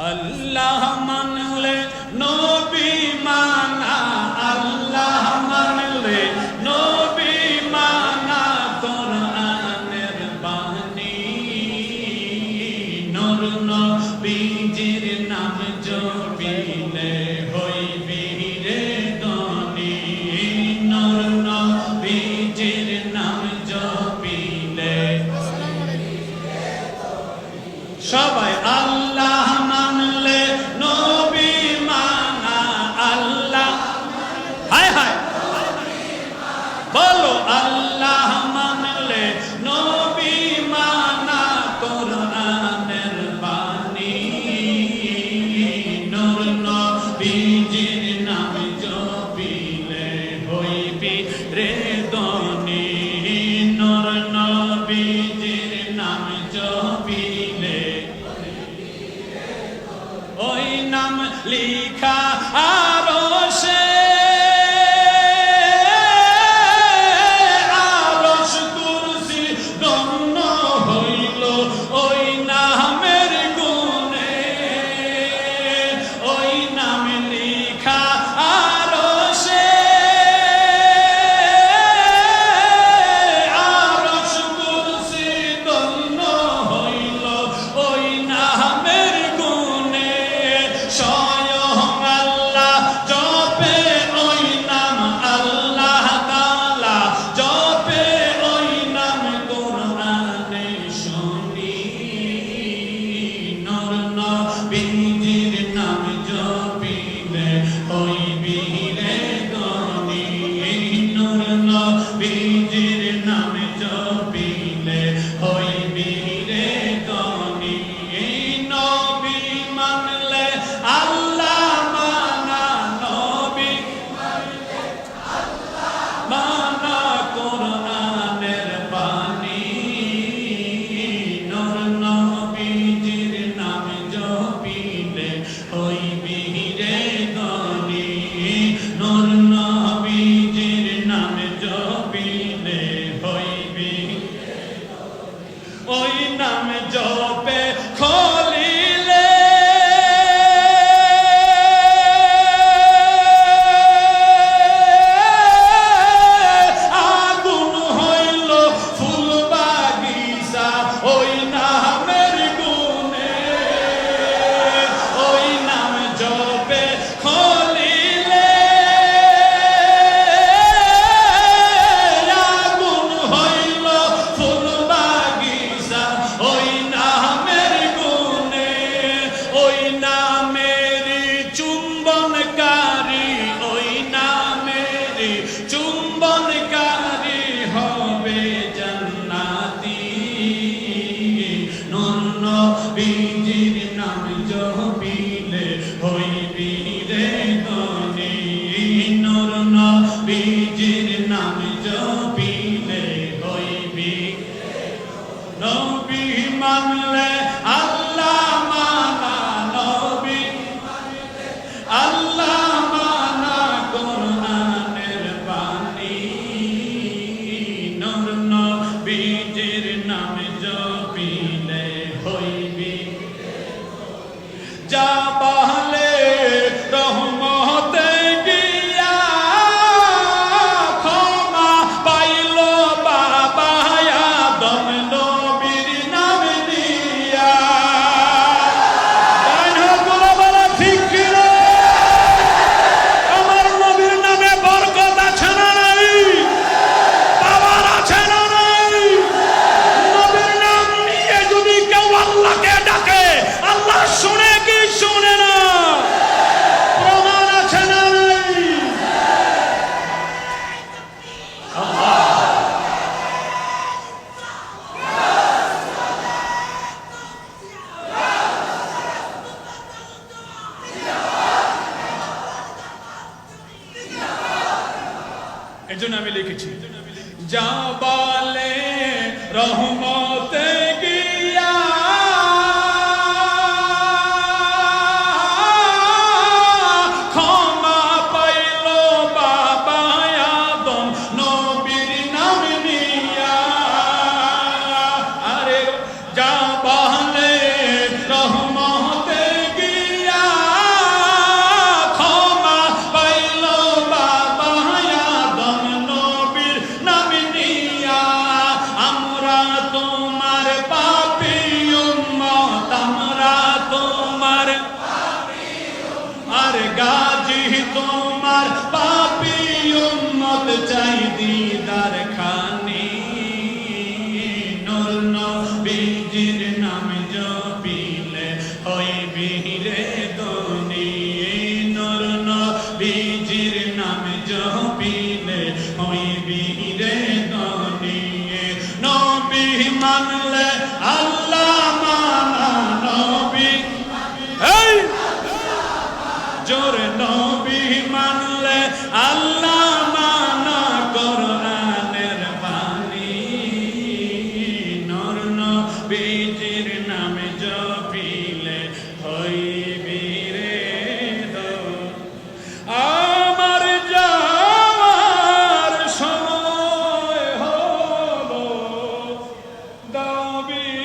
আল্লাহ মানলে নবী মানা, আল্লাহ মানলে নবী মানা, কোরআনের বাণী নূর নবীজির নাম জপিলে হইবি রে ধনী, নূর নবীজির নাম জপিলে সবাই আল্লাহ মানলে নবী মানা, আল্লাহ হায় হায় বলো আল্লাহ মানলে নবী মানা, কোরআনের বাণী নূর নবীজির নাম জপিলে হইবি রে ধনী, নূর নবীজির নাম জপিলে ওই নাম লিখা আরশে, আরশ কুরসি ধন্য হইল ওই নামের গুণে, ওই নাম লিখা আরশে, আরশ কুরসি ধন্য হইল ওই নামের গুণে, স্বয়ং আল্লাহ জপে ওই নাম, আল্লাহ তাআলা জপে ওই নাম কোরআনে শুনি, নূর নবীজির নাম জপিলে হইবি রে ধনী, নূর নবীজির নাম জপিলে হইবি রে ধনী, নবী মানলে আল্লাহ মানা, নবী মানা, কোরআনের বাণী নূর নবীজির নাম জপিলে হইবি রে ধনী, নূর নবীজির নাম জপিলে হইবি ওই নাম জপে খলিলে আগুন হইল ফুল বাগিচা ওই নামের গুণে, ওই নাম জপে খলিলে আগুন হইল ফুল বাগিচা ওই নামের গুণে, ওই নামের চুম্বনকারী, ওই নামের চুম্বনকারী হবে জান্নাতি, নূর নবীজির নাম জপিলে হইবি রে ধনী, নূর নবীজির নাম জপিলে হইবি, নবী মানলে আল্লাহ মানা, নবী আল্লাহ মানা, কোরআনের বাণী নূর নবীজির নাম জপিলে হইবি, যা বলে রহমতে গিয়া ক্ষমা পাইল বাবা আদম নবীর নাম দিয়া, তাই না বলা বলা ঠিক কিনা? আমার নবীর নামে বরকত আছে না নাই? পাওয়ার আছে না নাই? নবীর নাম নিয়ে যদি কেউ আল্লাহকে ডাকে, আল্লাহ শুনে কি শুনে না? প্রমাণ আছে না নাই? এর জন্য আমি লিখেছি, যা বলে রহমতে গিয়া ক্ষমা পাইল বাবা আদম নবীর নাম নিয়া, আরে যা বলে রহমতে গিয়া আর গাজী তোমার পাপী উম্মত চাই দিদার খানি নূর নবীজির নাম জপিলে হইবি রে ধনী নূর নবীজির নাম জপিলে হইবি রে ধনী নবী মানলে আল্লাহ মানা নবী এই জোরে নবী মানলে আল্লাহ মানা কোরআনের বাণী নূর নবীজির নামে জপিলে হইবি রে আমার যাওয়ার সময় হলো দাবি